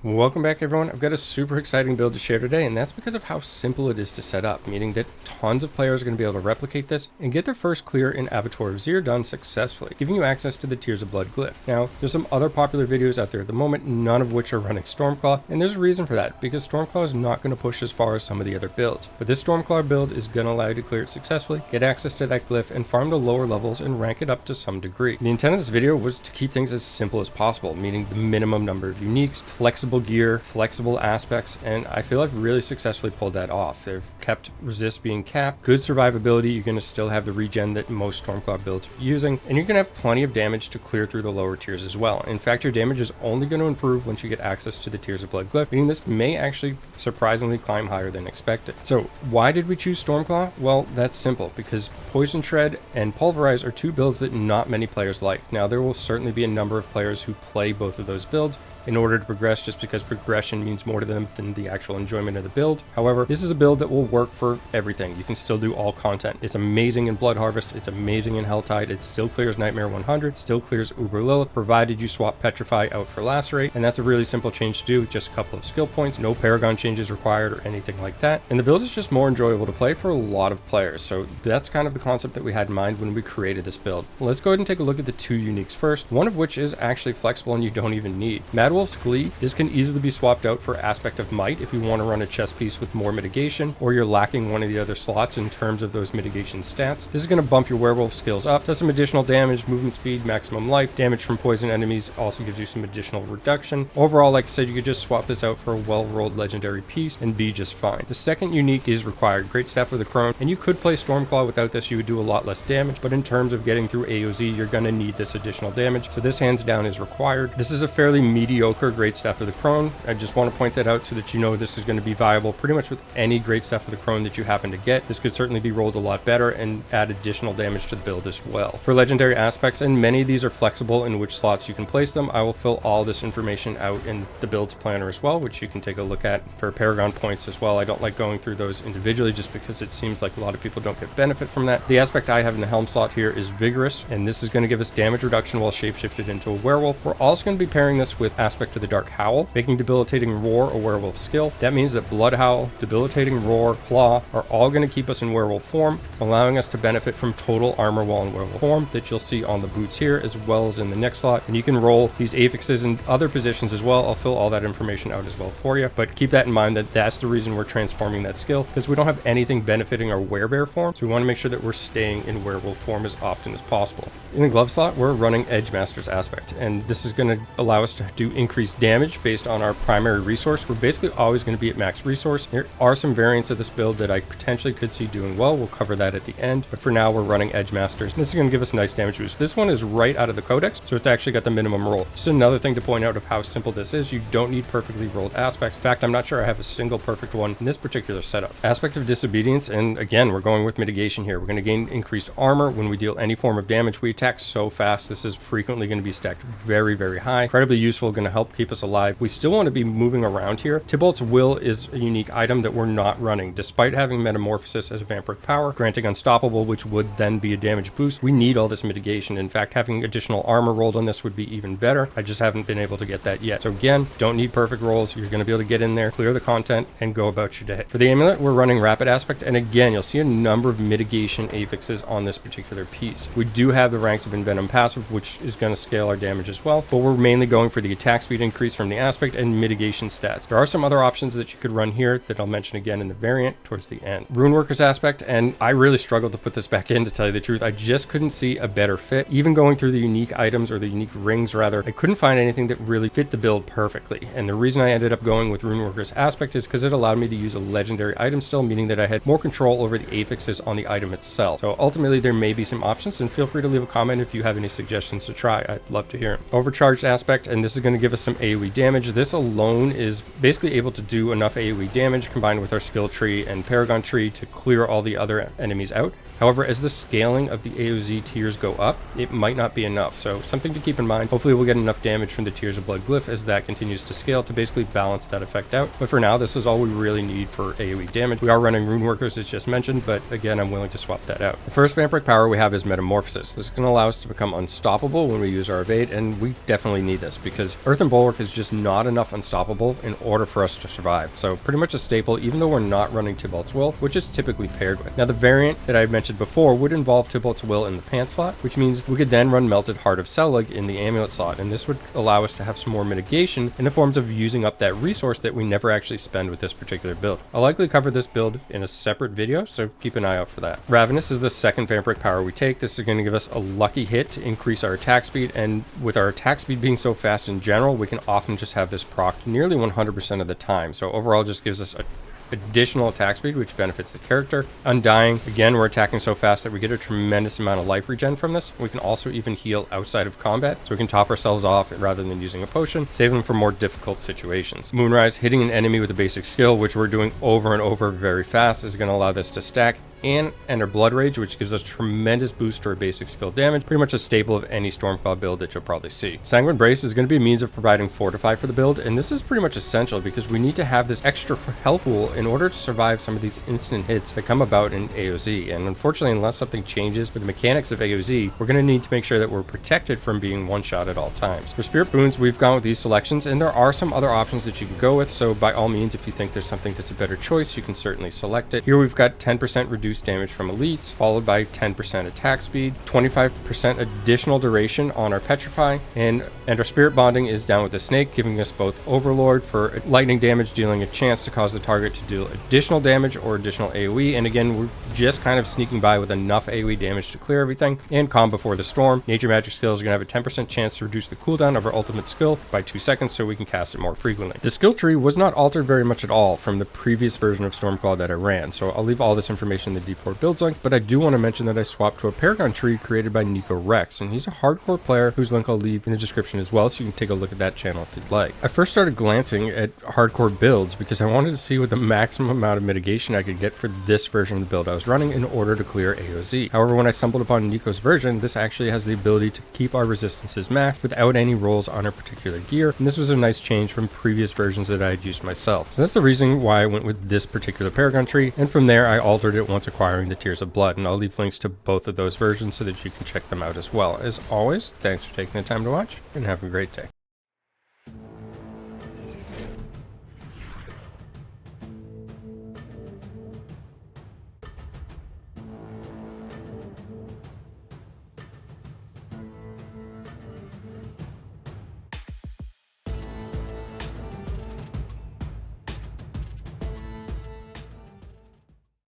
Welcome back everyone. I've got a super exciting build to share today, and that's because of how simple it is to set up, meaning that tons of players are going to be able to replicate this and get their first clear in Abattoir of Zir done successfully, giving you access to the tiers of Blood Glyph. Now, there's some other popular videos out there at the moment, none of which are running Stormclaw, and there's a reason for that, because Stormclaw is not going to push as far as some of the other builds. But this Stormclaw build is going to allow you to clear it successfully, get access to that glyph, and farm the lower levels and rank it up to some degree. The intent of this video was to keep things as simple as possible, meaning the minimum number of uniques, flexible gear, flexible aspects, and I feel I've really successfully pulled that off. They've kept resist being capped, good survivability, you're going to still have the regen that most Stormclaw builds are using, and you're going to have plenty of damage to clear through the lower tiers as well. In fact, your damage is only going to improve once you get access to the tiers of Blood Glyph, meaning this may actually surprisingly climb higher than expected. So why did we choose Stormclaw? Well, that's simple, because Poison Shred and Pulverize are two builds that not many players like. Now, there will certainly be a number of players who play both of those builds in order to progress, just because progression means more to them than the actual enjoyment of the build. However, this is a build that will work for everything. You can still do all content. It's amazing in Blood Harvest, it's amazing in Helltide, it still clears Nightmare 100, still clears Uber Lilith, provided you swap Petrify out for Lacerate, and that's a really simple change to do with just a couple of skill points, no paragon changes required or anything like that. And the build is just more enjoyable to play for a lot of players, so that's kind of the concept that we had in mind when we created this build. Let's go ahead and take a look at the two uniques first, one of which is actually flexible and you don't even need. Wolf's Cleave. This can easily be swapped out for Aspect of Might if you want to run a chess piece with more mitigation, or you're lacking one of the other slots in terms of those mitigation stats. This is going to bump your werewolf skills up, does some additional damage, movement speed, maximum life, damage from poison enemies, also gives you some additional reduction. Overall, like I said, you could just swap this out for a well-rolled legendary piece and be just fine. The second unique is required, Great Staff of the Crone, and you could play Stormclaw without this, you would do a lot less damage, but in terms of getting through AoZ, you're going to need this additional damage, so this hands down is required. This is a fairly mediocre Great Staff of the Crone. I just want to point that out so that you know this is going to be viable pretty much with any Great Staff of the Crone that you happen to get. This could certainly be rolled a lot better and add additional damage to the build as well. For legendary aspects, and many of these are flexible in which slots you can place them, I will fill all this information out in the builds planner as well, which you can take a look at for paragon points as well. I don't like going through those individually just because it seems like a lot of people don't get benefit from that. The aspect I have in the helm slot here is Vigorous, and this is going to give us damage reduction while shapeshifted into a werewolf. We're also going to be pairing this with Aspect of the Dark Howl, making Debilitating Roar a werewolf skill. That means that Blood Howl, Debilitating Roar, Claw are all going to keep us in werewolf form, allowing us to benefit from total armor while in werewolf form that you'll see on the boots here as well as in the next slot. And you can roll these affixes in other positions as well. I'll fill all that information out as well for you, but keep that in mind that that's the reason we're transforming that skill, because we don't have anything benefiting our werebear form, so we want to make sure that we're staying in werewolf form as often as possible. In the glove slot, we're running Edgemaster's Aspect, and this is going to allow us to do increased damage based on our primary resource. We're basically always going to be at max resource. There are some variants of this build that I potentially could see doing well. We'll cover that at the end, but for now we're running Edgemasters. This is going to give us a nice damage boost. This one is right out of the codex, so it's actually got the minimum roll. Just another thing to point out of how simple this is. You don't need perfectly rolled aspects. In fact, I'm not sure I have a single perfect one in this particular setup. Aspect of Disobedience, and again, we're going with mitigation here. We're going to gain increased armor when we deal any form of damage. We attack so fast, this is frequently going to be stacked very, very high. Incredibly useful, going to help keep us alive. We still want to be moving around here. Tybalt's Will is a unique item that we're not running. Despite having Metamorphosis as a vampiric power, granting Unstoppable, which would then be a damage boost, we need all this mitigation. In fact, having additional armor rolled on this would be even better. I just haven't been able to get that yet. So again, don't need perfect rolls. You're going to be able to get in there, clear the content, and go about your day. For the amulet, we're running Rapid Aspect, and again, you'll see a number of mitigation affixes on this particular piece. We do have the Ranks of Envenom passive, which is going to scale our damage as well, but we're mainly going for the attack speed increase from the aspect and mitigation stats. There are some other options that you could run here that I'll mention again in the variant towards the end. Runeworker's Aspect, and I really struggled to put this back in, to tell you the truth. I just couldn't see a better fit. Even going through the unique items, or the unique rings rather, I couldn't find anything that really fit the build perfectly. And the reason I ended up going with Runeworker's Aspect is because it allowed me to use a legendary item still, meaning that I had more control over the affixes on the item itself. So ultimately there may be some options, and feel free to leave a comment if you have any suggestions to try. I'd love to hear them. Overcharged Aspect, and this is going to give us some AoE damage. This alone is basically able to do enough AoE damage combined with our skill tree and paragon tree to clear all the other enemies out. However, as the scaling of the AOZ tiers go up, it might not be enough, so something to keep in mind. Hopefully we'll get enough damage from the tiers of Blood Glyph as that continues to scale to basically balance that effect out. But for now, this is all we really need for AoE damage. We are running Rune Workers as just mentioned, but again, I'm willing to swap that out. The first Vampiric power we have is Metamorphosis. This is going to allow us to become unstoppable when we use our evade, and we definitely need this because Earthen Bulwark is just not enough unstoppable in order for us to survive. So pretty much a staple, even though we're not running Tybalt's Will, which is typically paired with. Now the variant that I mentioned before would involve Tybalt's Will in the pant slot, which means we could then run Melted Heart of Selig in the amulet slot, and this would allow us to have some more mitigation in the forms of using up that resource that we never actually spend with this particular build. I'll likely cover this build in a separate video, so keep an eye out for that. Ravenous is the second Vampiric power we take. This is going to give us a lucky hit to increase our attack speed, and with our attack speed being so fast in general, we can often just have this proc nearly 100% of the time. So overall just gives us a additional attack speed, which benefits the character. Undying, again, we're attacking so fast that we get a tremendous amount of life regen from this. We can also even heal outside of combat, so we can top ourselves off rather than using a potion, save them for more difficult situations. Moonrise, hitting an enemy with a basic skill, which we're doing over and over very fast, is going to allow this to stack. And enter Blood Rage, which gives us tremendous boost to our basic skill damage, pretty much a staple of any Stormclaw build that you'll probably see. Sanguine Brace is going to be a means of providing Fortify for the build, and this is pretty much essential because we need to have this extra health pool in order to survive some of these instant hits that come about in AOZ. And unfortunately, unless something changes with the mechanics of AOZ, we're going to need to make sure that we're protected from being one-shot at all times. For Spirit Boons, we've gone with these selections, and there are some other options that you can go with, so by all means, if you think there's something that's a better choice, you can certainly select it. Here we've got 10% reduced damage from elites, followed by 10% attack speed, 25% additional duration on our Petrify, and our Spirit Bonding is down with the Snake, giving us both Overlord for lightning damage, dealing a chance to cause the target to deal additional damage or additional AoE, and again, we're just kind of sneaking by with enough AoE damage to clear everything, and Calm Before the Storm. Nature Magic skills are going to have a 10% chance to reduce the cooldown of our ultimate skill by 2 seconds so we can cast it more frequently. The skill tree was not altered very much at all from the previous version of Stormclaw that I ran, so I'll leave all this information in the D4 builds link, but I do want to mention that I swapped to a paragon tree created by Nikowrex, and he's a hardcore player whose link I'll leave in the description as well, so you can take a look at that channel if you'd like. I first started glancing at hardcore builds because I wanted to see what the maximum amount of mitigation I could get for this version of the build I was running in order to clear AOZ. However, when I stumbled upon Nico's version, this actually has the ability to keep our resistances maxed without any rolls on our particular gear, and this was a nice change from previous versions that I had used myself. So that's the reason why I went with this particular paragon tree, and from there I altered it once acquiring the Tears of Blood, and I'll leave links to both of those versions so that you can check them out as well. As always, thanks for taking the time to watch, and have a great day.